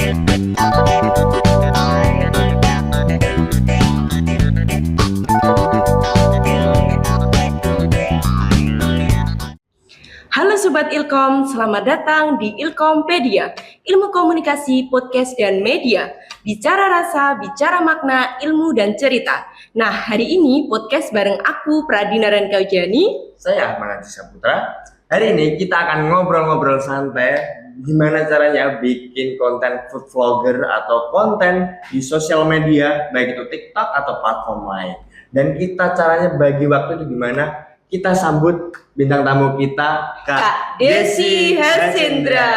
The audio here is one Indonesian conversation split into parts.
Halo Sobat Ilkom, selamat datang di Ilkompedia, ilmu komunikasi, podcast, dan media. Bicara rasa, bicara makna, ilmu, dan cerita. Nah, hari ini podcast bareng aku, Pradina Rankaujani. Saya Ahmad Aziz Saputra. Hari ini kita akan ngobrol-ngobrol santai gimana caranya bikin konten food vlogger atau konten di sosial media, baik itu TikTok atau platform lain. Dan kita caranya bagi waktu itu gimana? Kita sambut bintang tamu kita, Kak Desi Hersindra.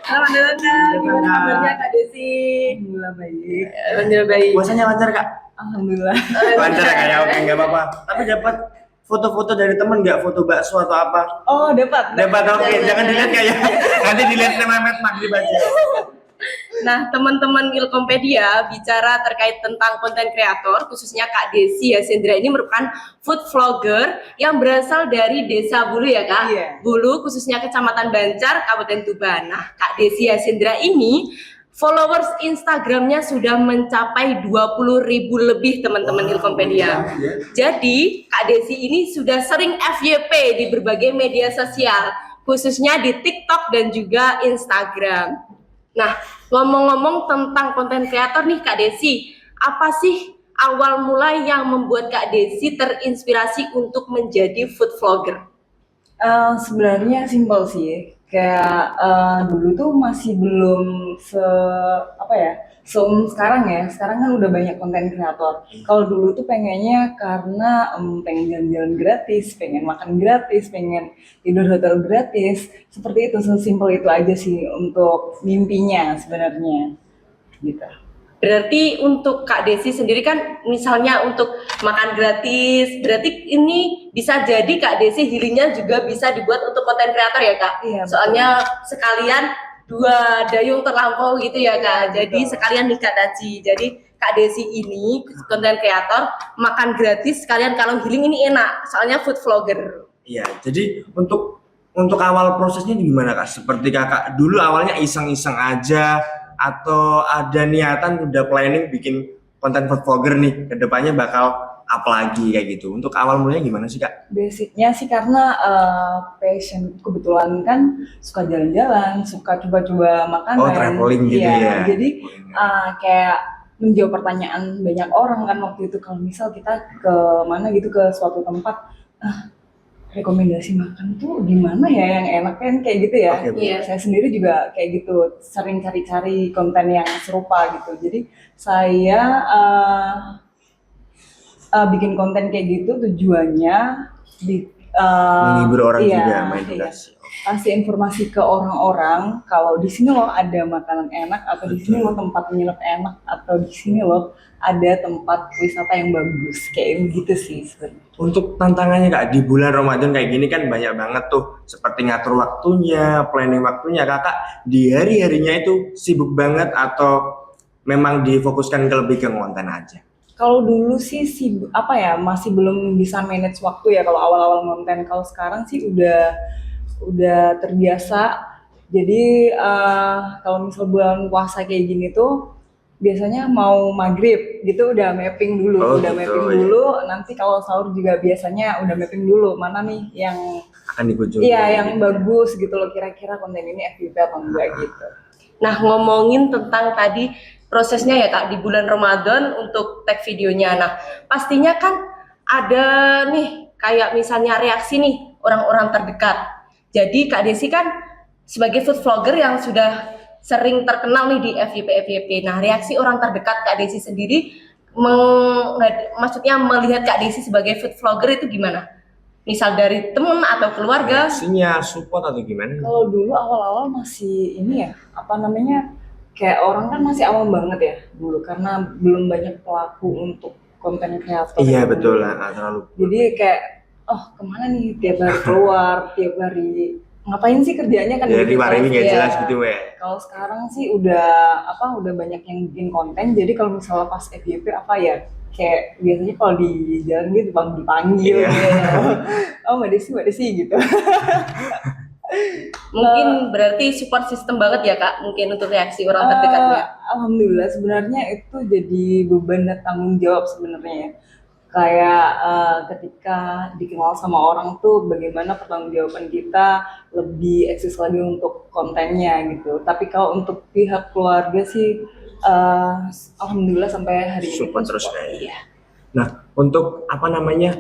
Selamat datang. Gimana kabarnya Kak Desi? Alhamdulillah baik. Alhamdulillah baik. Puasanya lancar Kak? Alhamdulillah. Lancar Kak ya, oke nggak apa-apa. Tapi dapat foto-foto dari teman nggak? Foto bakso atau apa? Oh dapat. Dapat oke, jangan dilihat Kak ya. Nanti dilihat sama Met Maghrib aja. Nah, teman-teman Ilkompedia bicara terkait tentang konten kreator, khususnya Kak Desi Hersindra ini merupakan food vlogger yang berasal dari Desa Bulu ya Kak? Iya. Bulu, khususnya Kecamatan Bancar, Kabupaten Tuban. Nah, Kak Desi Hersindra ini followers Instagramnya sudah mencapai 20.000 lebih teman-teman Ilkompedia. Jadi, Kak Desi ini sudah sering FYP di berbagai media sosial, khususnya di TikTok dan juga Instagram. Nah, ngomong-ngomong tentang konten kreator nih Kak Desi, apa sih awal mulai yang membuat Kak Desi terinspirasi untuk menjadi food vlogger? Sebenarnya simpel sih. Kayak dulu tuh masih belum sekarang ya. Sekarang kan udah banyak konten kreator. Kalau dulu tuh pengennya karena pengen jalan-jalan gratis, pengen makan gratis, pengen tidur hotel gratis. Seperti itu, sesimpel itu aja sih untuk mimpinya sebenarnya. Gitu. Berarti untuk Kak Desi sendiri kan misalnya untuk makan gratis, berarti ini bisa jadi Kak Desi healingnya juga bisa dibuat untuk konten kreator ya Kak? Iya, Soalnya sekalian dua dayung terlampau gitu ya Kak. Iya, Jadi betul. sekalian nih Kak Daci. Jadi Kak Desi ini konten kreator makan gratis sekalian kalau healing ini enak. Soalnya food vlogger. Iya, jadi untuk awal prosesnya gimana Kak? Seperti Kakak dulu awalnya iseng-iseng aja atau ada niatan udah planning bikin konten food vlogger nih, kedepannya bakal apa lagi kayak gitu. Untuk awal mulanya gimana sih Kak? Basicnya sih karena passion kebetulan kan suka jalan-jalan, suka coba-coba makanan. Oh, traveling gitu ya. Jadi kayak menjawab pertanyaan banyak orang kan waktu itu kalau misal kita ke mana gitu ke suatu tempat, rekomendasi makan tuh di mana ya yang enak kan kayak gitu ya. Oke, Iya. Saya sendiri juga kayak gitu, sering cari-cari konten yang serupa gitu. Jadi saya bikin konten kayak gitu tujuannya Menghibur orang iya, juga, iya. mengedukasi. Kasih informasi ke orang-orang kalau di sini loh ada makanan enak atau di sini loh tempat nginep enak atau di sini loh ada tempat wisata yang bagus kayak gitu sih sebenarnya. Untuk tantangannya Kak, di bulan Ramadan kayak gini kan banyak banget tuh seperti ngatur waktunya, planning waktunya. Kakak di hari-harinya itu sibuk banget atau memang difokuskan ke lebih ke konten aja? Kalau dulu sih masih belum bisa manage waktu ya kalau awal-awal konten. Kalau sekarang sih udah terbiasa. Jadi kalau misal bulan puasa kayak gini tuh biasanya mau maghrib gitu udah mapping dulu, Oh, gitu, mapping iya. dulu. Nanti kalau sahur juga biasanya udah mapping dulu mana nih yang Akan dikunjungi. yang bagus gitu loh, kira-kira konten ini FYP atau enggak gitu. Nah, ngomongin tentang tadi prosesnya ya Kak di bulan Ramadan untuk tag videonya. Nah, pastinya kan ada nih kayak misalnya reaksi nih orang-orang terdekat. Jadi Kak Desi kan sebagai food vlogger yang sudah sering terkenal nih di FYP. Nah, reaksi orang terdekat Kak Desi sendiri maksudnya melihat Kak Desi sebagai food vlogger itu gimana? Misal dari teman atau keluarga? Reaksinya support atau gimana? Kalau dulu awal-awal masih ini ya, kayak orang kan masih awam banget ya dulu karena belum banyak pelaku untuk konten kreator. Iya betul lah, nggak terlalu. Jadi kayak, kemana nih tiap hari keluar, tiap hari ngapain sih kerjanya kan? Jadi gitu. hari ini nggak Iya. jelas gitu ya. Kalau sekarang sih udah banyak yang bikin konten. Jadi kalau misalnya pas FYP kayak biasanya kalau di jalan gitu dipanggil Iya. gitu. Oh Mbak Desi gitu. Mungkin berarti support system banget ya Kak, mungkin untuk reaksi orang terdekatnya. Alhamdulillah sebenarnya itu jadi beban dan tanggung jawab sebenarnya. Kayak ketika dikenal sama orang tuh bagaimana pertanggungjawaban kita lebih eksis lagi untuk kontennya gitu. Tapi kalau untuk pihak keluarga sih alhamdulillah sampai hari ini Support pun terus support. ya. Iya. Nah, untuk apa namanya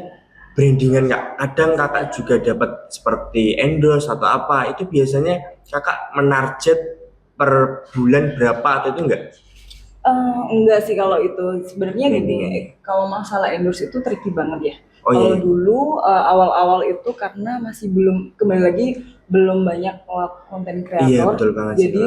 brandingan Kak, kadang Kakak juga dapat seperti endorse atau apa, itu biasanya Kakak menarget per bulan berapa atau itu enggak? Enggak sih kalau itu sebenarnya gini, Brandingannya. kalau masalah endorse itu tricky banget ya. Oh, Kalau iya. dulu awal-awal itu karena masih belum, kembali lagi belum banyak konten Iya, kreator. betul banget sih, Jadi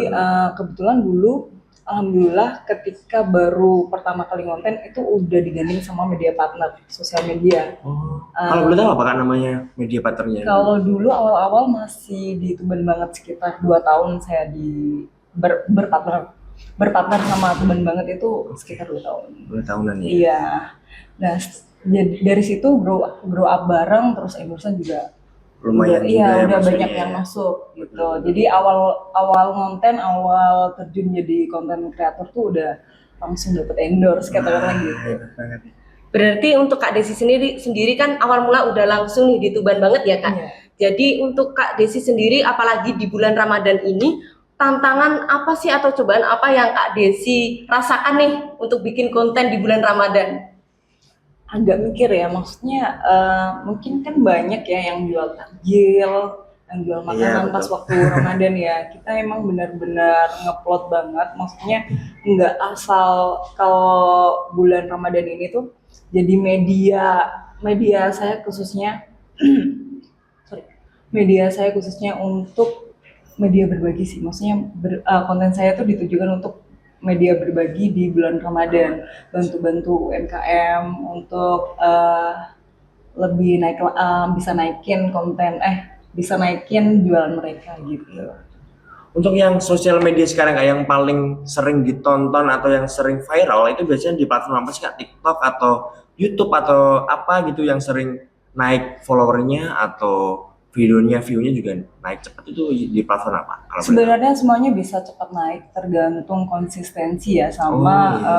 kebetulan dulu alhamdulillah ketika baru pertama kali konten itu udah digandeng sama media partner sosial media. Oh, kalau boleh tahu apa Kak namanya media partnernya? Kalau dulu awal-awal masih di Tuban banget sekitar 2 tahun saya di berpartner sama Tuban banget itu sekitar 2 tahun. 2 tahunan ya. Iya. Nah, jadi dari situ grow up bareng terus endorse juga Lumayan juga ya udah maksudnya banyak yang ya. masuk gitu. Jadi awal konten awal terjun jadi konten kreator tuh udah langsung dapet endorse katakanlah gitu. Hebat banget. Berarti untuk Kak Desi sendiri kan awal mula udah langsung nih di Tuban banget ya Kak. Iya. Jadi untuk Kak Desi sendiri apalagi di bulan Ramadan ini tantangan apa sih atau cobaan apa yang Kak Desi rasakan nih untuk bikin konten di bulan Ramadan? Agak mikir ya, maksudnya mungkin kan banyak ya yang jual takjil, yang jual makanan betul. pas waktu Ramadan ya. Kita emang benar-benar ngeplot banget, maksudnya nggak asal kalau bulan Ramadan ini tuh jadi media saya khususnya sorry, media saya khususnya untuk media berbagi sih, maksudnya konten saya tuh ditujukan untuk media berbagi di bulan Ramadan, bantu-bantu UMKM untuk lebih bisa naikin jualan mereka gitu. Untuk yang sosial media sekarang Kak yang paling sering ditonton atau yang sering viral itu biasanya di platform apa sih Kak? TikTok atau YouTube atau apa gitu yang sering naik followernya atau view-nya juga naik cepat itu di platform apa? Kalau boleh Sebenarnya semuanya bisa cepat naik tergantung konsistensi ya sama tahu.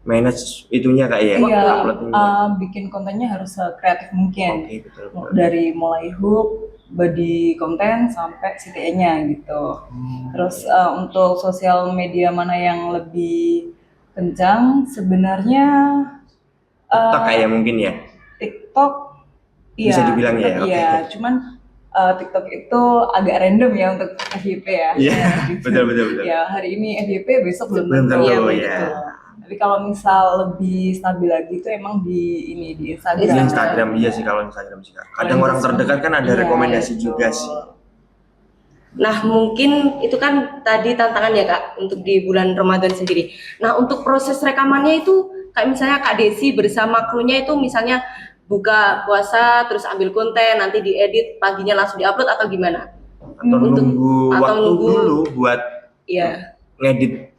Manage itunya Kak ya? iya, uploadnya. bikin kontennya harus sekreatif mungkin. Oke, betul. Dari mulai hook, body konten sampai CTA-nya gitu. Terus untuk sosial media mana yang lebih kencang sebenarnya TikTok kayak mungkin ya. TikTok iya, Bisa dibilang ya, TikTok oke. iya, cuman TikTok itu agak random ya untuk FYP ya. Iya, Gitu. betul. Ya hari ini FYP besok belum Belum tentu. tentu, Gitu. ya. Tapi kalau misal lebih stabil lagi itu emang di Instagram. Di Instagram iya sih kalau Instagram sih Kak. Kadang Kalau orang Instagram, terdekat kan ada iya, rekomendasi betul. juga sih. Nah mungkin itu kan tadi tantangan ya Kak untuk di bulan Ramadan sendiri. Nah untuk proses rekamannya itu kayak misalnya Kak Desi bersama krunya itu misalnya buka puasa terus ambil konten nanti diedit paginya langsung diupload atau gimana? Atau nunggu waktu dulu buat Iya. ngedit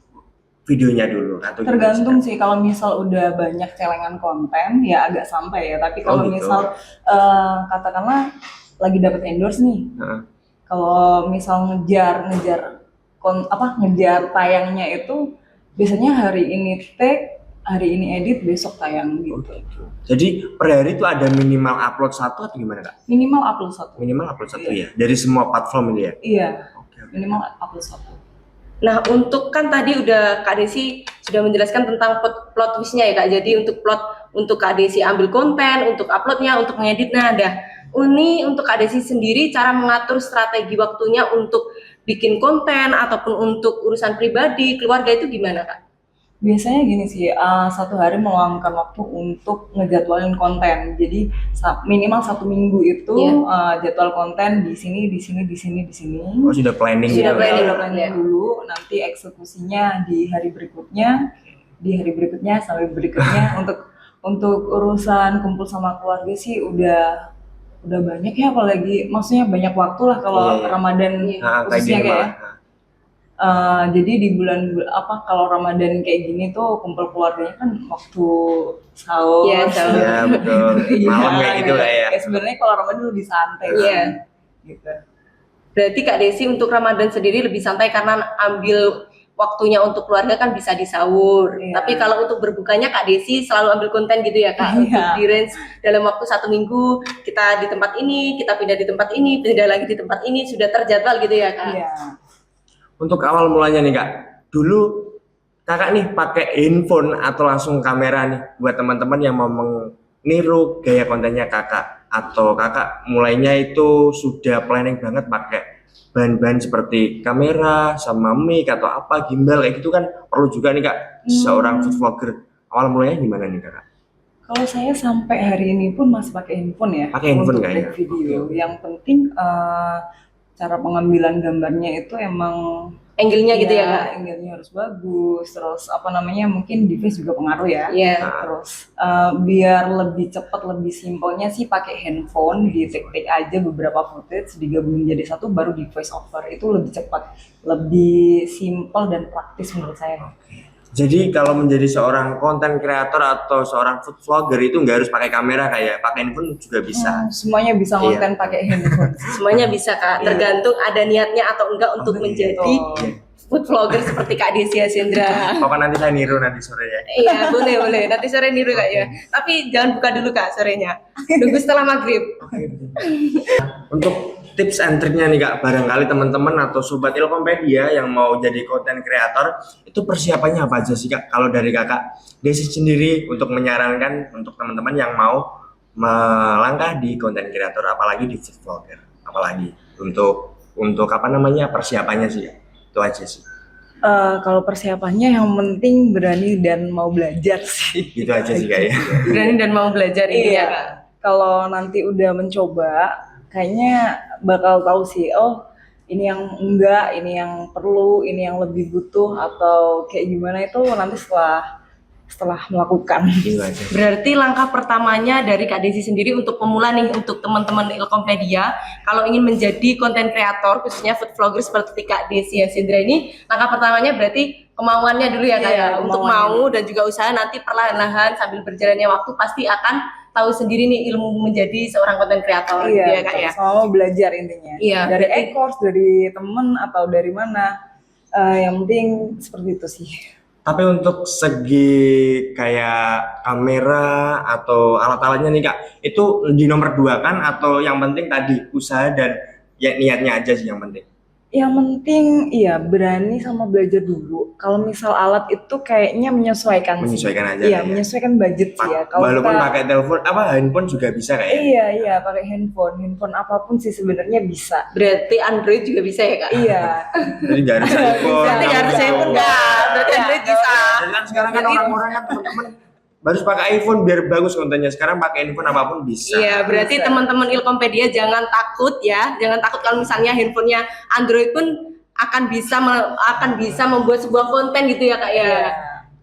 videonya dulu atau gimana Tergantung sih, sih kalau misal udah banyak celengan konten ya agak sampai ya. Tapi kalau gitu. misal katakanlah lagi dapet endorse nih. Kak? Kalau misal ngejar tayangnya itu biasanya hari ini take, hari ini edit, besok tayang gitu. Jadi per hari itu ada minimal upload 1 atau gimana Kak? Minimal upload 1. Minimal upload 1 ya dari semua platform ini ya. Iya, Oke. minimal upload 1. Nah untuk kan tadi udah Kak Desi sudah menjelaskan tentang plot twistnya ya Kak. Jadi untuk plot untuk Kak Desi ambil konten, untuk uploadnya, untuk mengeditnya ada. Ini untuk Kak Desi sendiri cara mengatur strategi waktunya untuk bikin konten ataupun untuk urusan pribadi, keluarga itu gimana Kak? Biasanya gini sih, satu hari meluangkan waktu untuk ngejadwalin konten. Jadi minimal 1 minggu itu jadwal konten di sini. Oh sudah planning Sudah ya? planning. Udah planning dulu, nanti eksekusinya di hari berikutnya, sampai berikutnya. Untuk urusan kumpul sama keluarga sih udah banyak ya, apalagi maksudnya banyak waktu lah kalau Iya. Ramadan Nah, khususnya kayak gini, kayak. Jadi di bulan kalau Ramadan kayak gini tuh kumpul keluarganya kan waktu sahur. Iya, sahur. Iya betul. Iya, Malam kayak gitu lah ya. Sebenarnya kalau Ramadan lebih santai. Iya. Gitu. Berarti Kak Desi untuk Ramadan sendiri lebih santai karena ambil waktunya untuk keluarga kan bisa di sahur. Iya. Tapi kalau untuk berbukanya Kak Desi selalu ambil konten gitu ya Kak, untuk Iya. di range dalam waktu 1 minggu kita di tempat ini, kita pindah di tempat ini, pindah lagi di tempat ini, sudah terjadwal gitu ya Kak. Iya. Untuk awal mulanya nih Kak, dulu Kakak nih pakai handphone atau langsung kamera nih buat teman-teman yang mau meniru gaya kontennya Kakak, atau Kakak mulainya itu sudah planning banget pakai bahan-bahan seperti kamera sama mic atau apa gimbal kayak gitu kan perlu juga nih Kak seorang food vlogger. Awal mulanya gimana nih Kakak? Kalau saya sampai hari ini pun masih pakai handphone ya. Pakai handphone untuk nggak ya? take video. Oke. Yang penting cara pengambilan gambarnya itu emang Angle-nya gitu ya Kak. angle-nya harus bagus. Terus apa namanya, mungkin device juga pengaruh ya. Iya. Terus biar lebih cepat, lebih simpelnya sih pakai handphone, di take aja beberapa footage digabungin jadi satu, baru di voice over. Itu lebih cepat, lebih simpel dan praktis menurut saya. Jadi kalau menjadi seorang konten kreator atau seorang food vlogger itu nggak harus pakai kamera, kayak pakai handphone juga bisa. Semuanya bisa Iya. konten pakai handphone. Semuanya bisa Kak, tergantung ada niatnya atau enggak untuk menjadi Betul. food vlogger seperti Kak Desi Asendra. Pokoknya nanti saya niru nanti sore ya. Iya, boleh. Nanti sore niru Kak ya. Tapi jangan buka dulu Kak sorenya. Nunggu setelah maghrib. Untuk tips and triknya nih Kak, barangkali teman-teman atau sobat Ilkompedia yang mau jadi konten kreator, itu persiapannya apa aja sih Kak? Kalau dari Kakak Desi sendiri untuk menyarankan untuk teman-teman yang mau melangkah di konten kreator, apalagi di food vlogger, apalagi untuk apa namanya persiapannya sih Kak? Itu aja sih. Kalau persiapannya yang penting berani dan mau belajar sih. Gitu aja sih Kak ya. Berani dan mau belajar ini ya Kak. Kalau nanti udah mencoba, kayaknya bakal tahu sih, oh ini yang enggak, ini yang perlu, ini yang lebih butuh, atau kayak gimana itu nanti setelah melakukan. Gitu aja. Berarti langkah pertamanya dari Kak Desi sendiri untuk pemula nih, untuk teman-teman Ilkompedia, kalau ingin menjadi konten kreator, khususnya food vlogger seperti Kak Desi Asendra ini, langkah pertamanya berarti kemauannya dulu ya Kak Iya, ya, untuk mau dan juga usaha, nanti perlahan-lahan sambil berjalannya waktu pasti akan tahu sendiri nih ilmu menjadi seorang konten kreator gitu ya Kak ya. Sama belajar intinya. Iya, Dari berarti- e-course, dari temen atau dari mana. Yang penting seperti itu sih. Tapi untuk segi kayak kamera atau alat-alatnya nih Kak, itu di nomor 2 kan, atau yang penting tadi usaha dan ya niatnya aja sih yang penting. Yang penting iya berani sama belajar dulu. Kalau misal alat itu kayaknya menyesuaikan sih. Menyesuaikan aja Iya, kan ya? menyesuaikan budget sih ya. Kalau Walaupun kita- pakai telepon handphone juga bisa kayak. Iya, pakai handphone apapun sih sebenarnya bisa. Berarti Android juga bisa ya Kak? Iya. Jadi nggak harus iPhone. Berarti nggak harus iPhone enggak, berarti Android bisa. Jadi kan sekarang kan orang-orang kan teman-teman harus pakai iPhone biar bagus kontennya. Sekarang pakai handphone apapun bisa. Iya, berarti Bisa. teman-teman Ilkompedia jangan takut ya, jangan takut kalau misalnya handphonenya Android pun akan bisa membuat sebuah konten gitu ya Kak ya. Iya.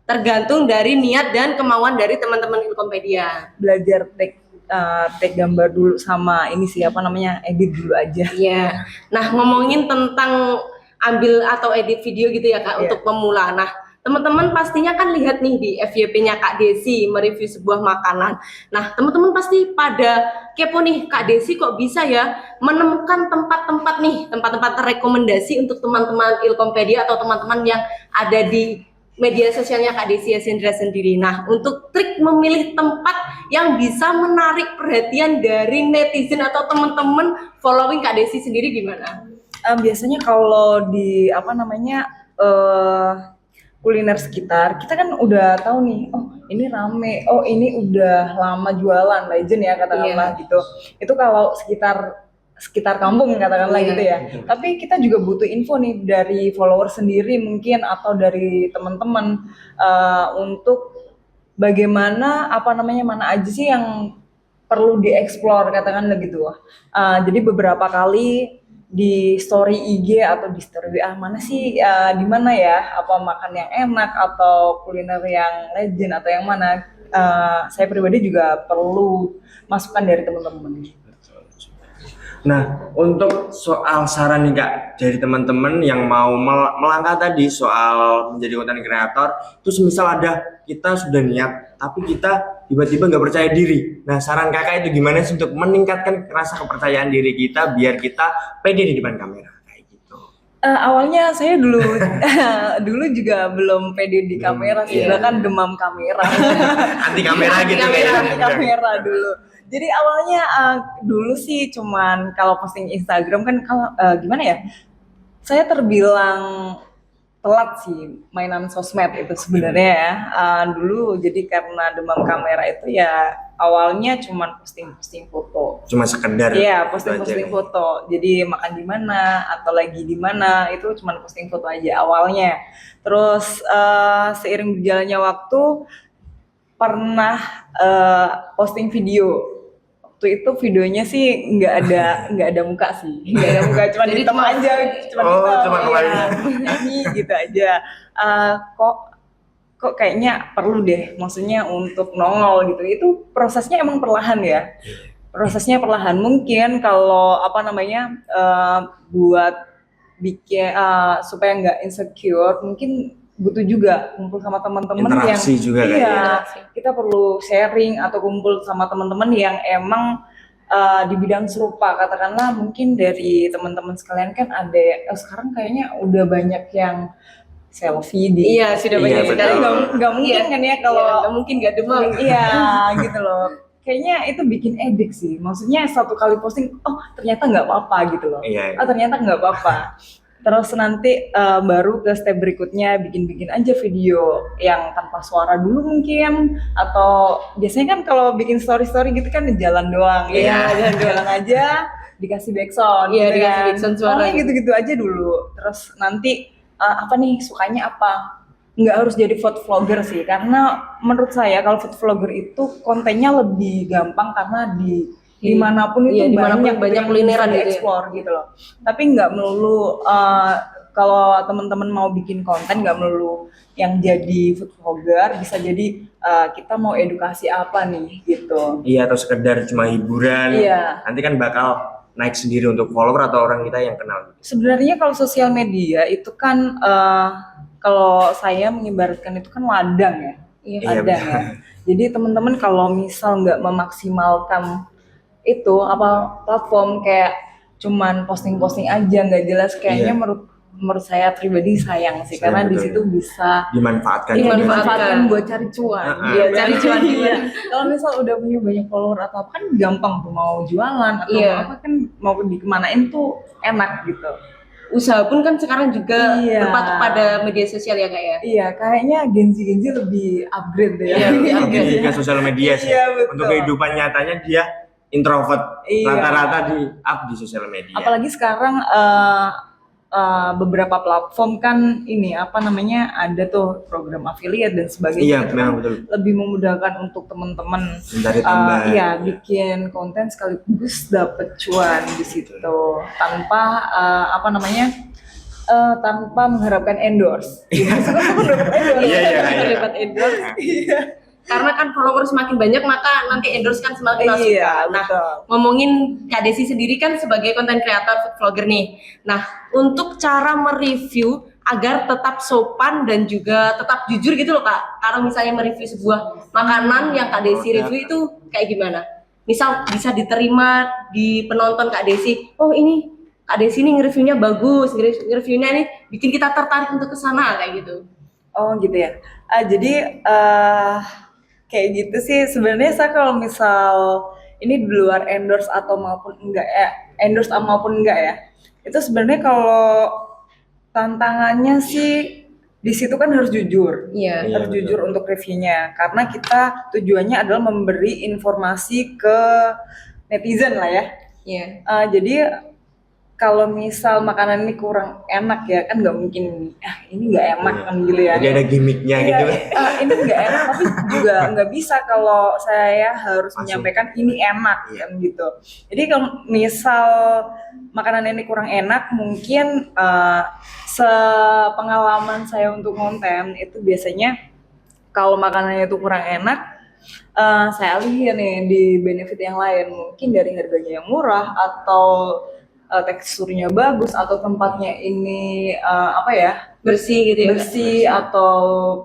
Tergantung dari niat dan kemauan dari teman-teman Ilkompedia. Belajar take gambar dulu sama ini sih apa namanya, edit dulu aja. Iya. Nah, ngomongin tentang ambil atau edit video gitu ya Kak, Iya. untuk pemula. Nah, teman-teman pastinya kan lihat nih di FYP-nya Kak Desi mereview sebuah makanan. Nah, teman-teman pasti pada kepo nih, Kak Desi kok bisa ya menemukan tempat-tempat rekomendasi untuk teman-teman Ilkompedia atau teman-teman yang ada di media sosialnya Kak Desi Asendra sendiri. Nah, untuk trik memilih tempat yang bisa menarik perhatian dari netizen atau teman-teman following Kak Desi sendiri gimana? Biasanya kalau di apa namanya kuliner sekitar, kita kan udah tahu nih, oh ini rame, oh ini udah lama jualan, legend ya katakanlah gitu. Itu kalau sekitar kampung katakanlah Iya. gitu ya. Tapi kita juga butuh info nih dari follower sendiri mungkin atau dari teman-teman untuk bagaimana apa namanya, mana aja sih yang perlu dieksplor katakanlah gitu. Jadi beberapa kali di story IG atau di story WA mana sih di mana ya, apa makan yang enak atau kuliner yang legend atau yang mana. Saya pribadi juga perlu masukan dari teman-teman. Nah, untuk soal saran nih Kak, dari teman-teman yang mau melangkah tadi soal menjadi content creator, itu semisal ada kita sudah niat, tapi kita tiba-tiba nggak percaya diri. Nah, saran Kakak itu gimana sih untuk meningkatkan rasa kepercayaan diri kita biar kita pede di depan kamera kayak gitu? Awalnya saya dulu dulu juga belum pede di kamera sih, Iya. bahkan demam kamera. Anti kamera gitu kamera, ya. Di kamera dulu. Jadi awalnya dulu sih cuman kalau posting Instagram kan kalau gimana ya? Saya terbilang telat sih mainan sosmed itu sebenarnya ya. Dulu jadi karena demam kamera itu ya awalnya cuman posting-posting foto. Cuma sekedar Iya, itu posting-posting aja. foto. Jadi makan di mana atau lagi di mana itu cuma posting foto aja awalnya. Terus seiring berjalannya waktu pernah posting video. Waktu itu videonya sih nggak ada muka sih, nggak ada muka, cuma Jadi hitam cuma- aja, cuma Oh, hitam, cuma iya. kepalanya. Nyanyi gitu aja. Kok kayaknya perlu deh, maksudnya untuk nongol gitu. Itu prosesnya emang perlahan ya. Prosesnya perlahan. Mungkin kalau apa namanya buat bikin supaya nggak insecure, mungkin butuh juga kumpul sama teman-teman yang Interaksi juga iya, kayaknya. kita perlu sharing atau kumpul sama teman-teman yang emang di bidang serupa. Katakanlah mungkin dari teman-teman sekalian kan ada sekarang kayaknya udah banyak yang selfie di Iya, sudah Iya, banyak betul. sekali. nggak mungkin Iya. kan ya Iya, kalau nggak mungkin nggak demam. iya gitu loh, kayaknya itu bikin edik sih, maksudnya satu kali posting oh ternyata nggak apa-apa gitu loh. Iya. Oh ternyata nggak apa-apa, terus nanti baru ke step berikutnya bikin aja video yang tanpa suara dulu mungkin, atau biasanya kan kalau bikin story gitu kan jalan doang Iya, ya, jalan aja dikasih backsound Iya, gitu dikasih kan. backsound suara Pokoknya gitu. gitu aja dulu, terus nanti apa nih sukanya apa, nggak harus jadi food vlogger sih, karena menurut saya kalau food vlogger itu kontennya lebih gampang karena dimanapun itu Iya, dimanapun banyak banyak yang kulineran bisa gitu ya. explore gitu loh. Tapi nggak melulu kalau teman-teman mau bikin konten nggak melulu yang jadi food vlogger, bisa jadi kita mau edukasi apa nih gitu. Iya, atau sekedar cuma hiburan. Iya. Nanti kan bakal naik sendiri untuk follower atau orang kita yang kenal. Sebenarnya kalau sosial media itu kan kalau saya mengibaratkan itu kan ladang ya. Iya, Ladang ya. Jadi teman-teman kalau misal nggak memaksimalkan itu apa platform kayak cuman posting-posting aja nggak jelas, kayaknya Iya. menurut saya pribadi sayang sih, karena di Betul. situ bisa Dimanfaatkan. iya, juga. dimanfaatkan buat cari cuan. Iya, cari cuan. Iya. Kalau misal udah punya banyak follower atau apa kan gampang tuh, mau jualan atau Iya. mau apa kan mau dikemanain tuh enak gitu. Usaha pun kan sekarang juga Iya. berpatok pada media sosial ya Kak ya. Iya, kayaknya Gen Z lebih upgrade deh ya. Iya, lebih Jadi ke sosial media sih. Iya, betul. Untuk kehidupan nyatanya dia introvert. Iya. Rata-rata di up di sosial media. Apalagi sekarang beberapa platform kan ini apa namanya ada tuh program affiliate dan Iya, sebagainya. Itu kan memang betul. lebih memudahkan untuk teman-teman Mencari tambahan. iya, bikin konten sekaligus dapet cuan di situ tanpa apa namanya tanpa mengharapkan endorse. Suka-suka dapat endorse. Iya, iya, iya. Dapat endorse. Karena kan follower semakin banyak maka nanti endorse kan semakin masuk. Iya, Nah, betul. ngomongin Kak Desi sendiri kan sebagai konten kreator food vlogger nih. Nah, untuk cara mereview agar tetap sopan dan juga tetap jujur gitu loh Kak. Kalau misalnya mereview sebuah makanan yang Kak Desi review itu kayak gimana? Misal bisa diterima di penonton Kak Desi, oh ini Kak Desi nih nge-reviewnya bagus, nge-reviewnya nih bikin kita tertarik untuk kesana kayak gitu. Oh gitu ya. Jadi kayak gitu sih sebenarnya. Saya kalau misal ini di luar endorse atau maupun enggak ya, endorse atau maupun enggak ya, itu sebenarnya kalau tantangannya sih di situ kan harus jujur. Iya. Harus Iya, jujur betul. untuk reviewnya, karena kita tujuannya adalah memberi informasi ke netizen lah ya. Iya. Jadi kalau misal makanan ini kurang enak ya kan nggak mungkin ini nggak enak kan gitu ya. Jadi ada gimmicknya Iya, gitu. ini nggak enak, tapi juga nggak bisa kalau saya harus Langsung. menyampaikan ini enak Iya. kan gitu. Jadi kalau misal makanan ini kurang enak, mungkin sepengalaman saya untuk konten itu biasanya kalau makanannya itu kurang enak, saya alihin nih di benefit yang lain, mungkin dari harganya yang murah atau teksturnya bagus atau tempatnya ini apa ya, Bersih gitu ya, Kak? bersih atau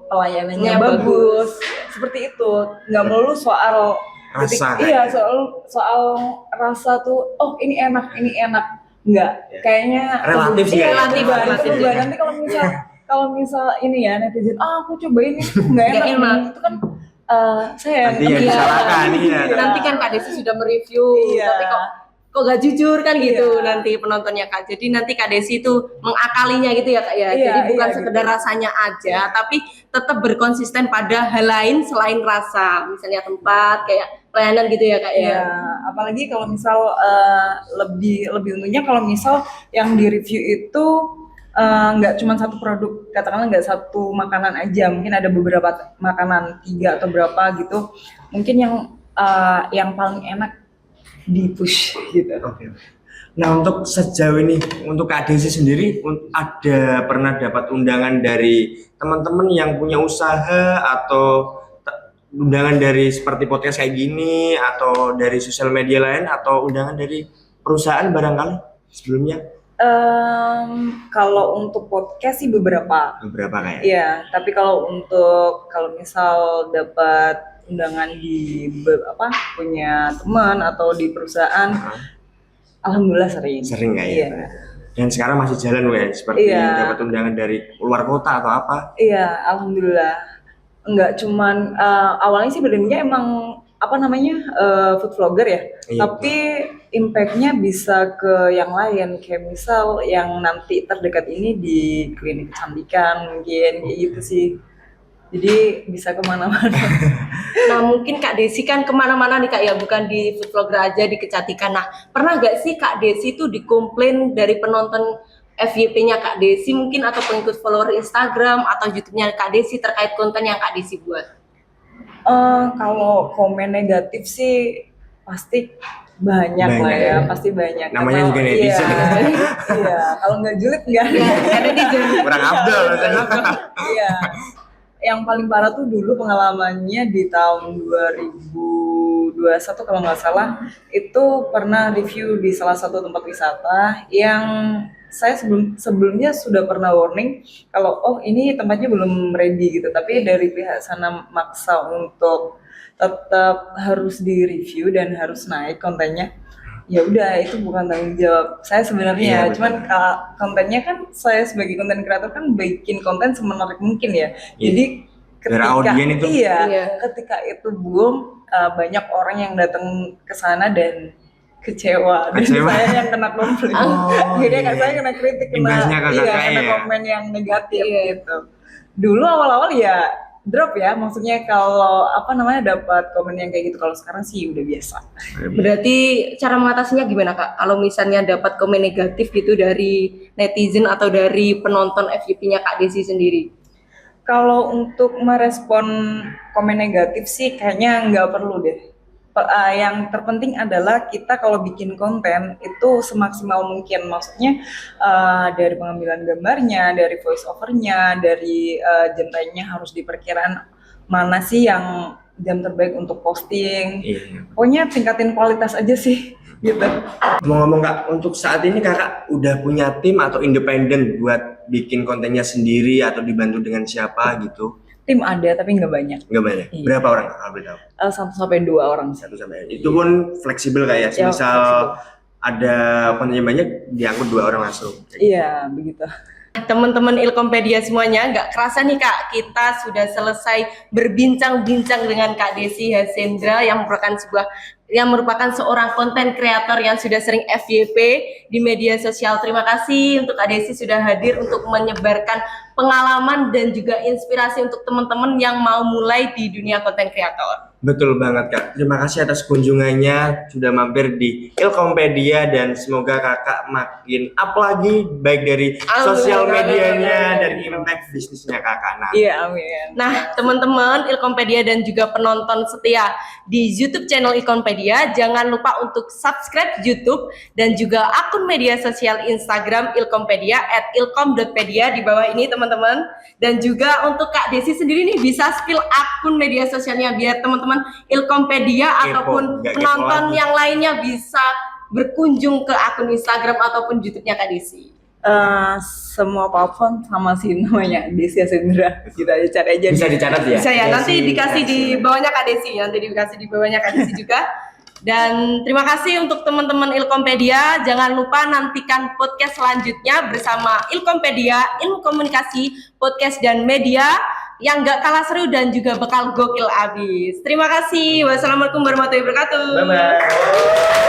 pelayanannya Ya, bagus. Seperti itu, nggak melulu soal Rasa iya, kayaknya. soal rasa tuh, oh ini enak nggak, Ya. kayaknya Relatif sih, iya, relatif, berubah, relatif berubah. ya. Nanti kalau misal ini ya netizen, aku cobain ini nggak Nggak enak, enak. itu kan saya Nanti yang Iya. disalahkan, iya. Nanti kan Kak Desi sudah mereview, Iya. tapi kok gak jujur kan gitu Iya. nanti penontonnya Kak. Jadi nanti Kak Desi itu mengakalinya gitu ya Kak ya. Iya, Jadi bukan iya, sekedar gitu. rasanya aja, tapi tetap berkonsisten pada hal lain selain rasa. Misalnya tempat kayak pelayanan gitu ya Kak ya. Iya, apalagi kalau misal lebih untungnya kalau misal yang di review itu nggak cuma satu produk, katakanlah nggak satu makanan aja, mungkin ada beberapa makanan, 3 atau berapa gitu, mungkin yang paling enak di push gitu. Oke. Nah, untuk sejauh ini, untuk Kak Desi sendiri, ada pernah dapat undangan dari teman-teman yang punya usaha atau undangan dari seperti podcast kayak gini atau dari sosial media lain atau undangan dari perusahaan barangkali sebelumnya? Kalau untuk podcast sih beberapa. Beberapa kayak. Iya, tapi kalau misal dapat undangan di punya teman atau di perusahaan, alhamdulillah sering. Sering kayak Iya. ya. Dan sekarang masih jalan ya, seperti Iya. dapat undangan dari luar kota atau apa? Iya, alhamdulillah. Enggak cuman awalnya sih sebenarnya emang food vlogger ya. Iya, Tapi impact-nya bisa ke yang lain, kayak misal yang nanti terdekat ini di klinik kecantikan mungkin kayak gitu sih. Jadi bisa kemana-mana. Nah mungkin Kak Desi kan kemana-mana nih Kak ya, bukan di food vlogger aja, di kecantikan. Nah pernah gak sih Kak Desi itu dikomplain dari penonton FYP-nya Kak Desi mungkin atau pengikut follower Instagram atau YouTube-nya Kak Desi terkait konten yang Kak Desi buat? Kalau komen negatif sih pasti banyak lah Banyak ya, ya. pasti banyak. Namanya Karena- juga netizen. Iya, kalau nggak julid nggak. Karena di Kurang abdol. Iya. Yang paling parah tuh dulu pengalamannya di tahun 2021 kalau nggak salah, itu pernah review di salah satu tempat wisata yang saya sebelumnya sudah pernah warning kalau ini tempatnya belum ready gitu, tapi dari pihak sana maksa untuk tetap harus di-review dan harus naik kontennya. Ya udah, itu bukan tanggung jawab saya Iya, sebenarnya. betul. Cuman kontennya kan saya sebagai konten kreator kan bikin konten semenarik mungkin ya. Iya. Jadi Biar audien itu- iya, ketika itu boom, banyak orang yang datang ke sana dan kecewa. Dan Kecewa. saya yang kena komplain. Oh, Akhirnya iya. saya kena kritik, Imbasnya ke kakak kena ya? komen yang negatif Iya. gitu. Dulu awal-awal ya drop ya, maksudnya kalau dapat komen yang kayak gitu. Kalau sekarang sih udah biasa. Berarti cara mengatasinya gimana Kak? Kalau misalnya dapat komen negatif gitu dari netizen atau dari penonton FYP-nya Kak Desi sendiri? Kalau untuk merespon komen negatif sih kayaknya nggak perlu deh. Yang terpenting adalah kita kalau bikin konten itu semaksimal mungkin. Maksudnya dari pengambilan gambarnya, dari voice overnya, dari jam-nya harus diperkirakan mana sih yang jam terbaik untuk posting. Iya. Pokoknya tingkatin kualitas aja sih gitu. Ngomong-ngomong Kak, untuk saat ini Kakak udah punya tim atau independen buat bikin kontennya sendiri atau dibantu dengan siapa gitu? Tim ada tapi nggak banyak. Nggak banyak. Iya. Berapa orang Kakak boleh tahu? 1-2 orang sih. Satu sampai. Itu pun fleksibel kayak Ya, misal fleksibel. ada kontennya banyak diangkut 2 orang langsung. Iya, begitu. Teman-teman Ilkompedia semuanya, nggak kerasa nih Kak, kita sudah selesai berbincang-bincang dengan Kak Desi Hasendra yang merupakan seorang konten kreator yang sudah sering FYP di media sosial. Terima kasih untuk Kak Desi sudah hadir untuk menyebarkan pengalaman dan juga inspirasi untuk teman-teman yang mau mulai di dunia konten kreator. Betul banget Kak. Terima kasih atas kunjungannya sudah mampir di Ilkompedia dan semoga Kakak makin up lagi baik dari sosial medianya dan impact bisnisnya Kakak. Nah, Iya, amin. Nah, teman-teman Ilkompedia dan juga penonton setia di YouTube channel Ilkompedia, jangan lupa untuk subscribe YouTube dan juga akun media sosial Instagram Ilkompedia @ilkom.pedia di bawah ini teman-teman. Dan juga untuk Kak Desi sendiri nih bisa spill akun media sosialnya biar teman-teman teman-teman Ilkompedia ataupun nggak kepo penonton lagi. yang lainnya bisa berkunjung ke akun Instagram ataupun YouTube-nya Kak Desi? Semua platform sama sih namanya Desi Asendra. Kita aja cari aja. Bisa dicatat ya? Bisa ya, nanti Desi dikasih di Asendra. bawahnya Kak Desi, nanti dikasih di bawahnya Kak Desi juga. Dan terima kasih untuk teman-teman Ilkompedia. Jangan lupa nantikan podcast selanjutnya bersama Ilkompedia, Ilmu Komunikasi, Podcast dan Media yang gak kalah seru dan juga bakal gokil abis. Terima kasih. Wassalamualaikum warahmatullahi wabarakatuh. Bye-bye.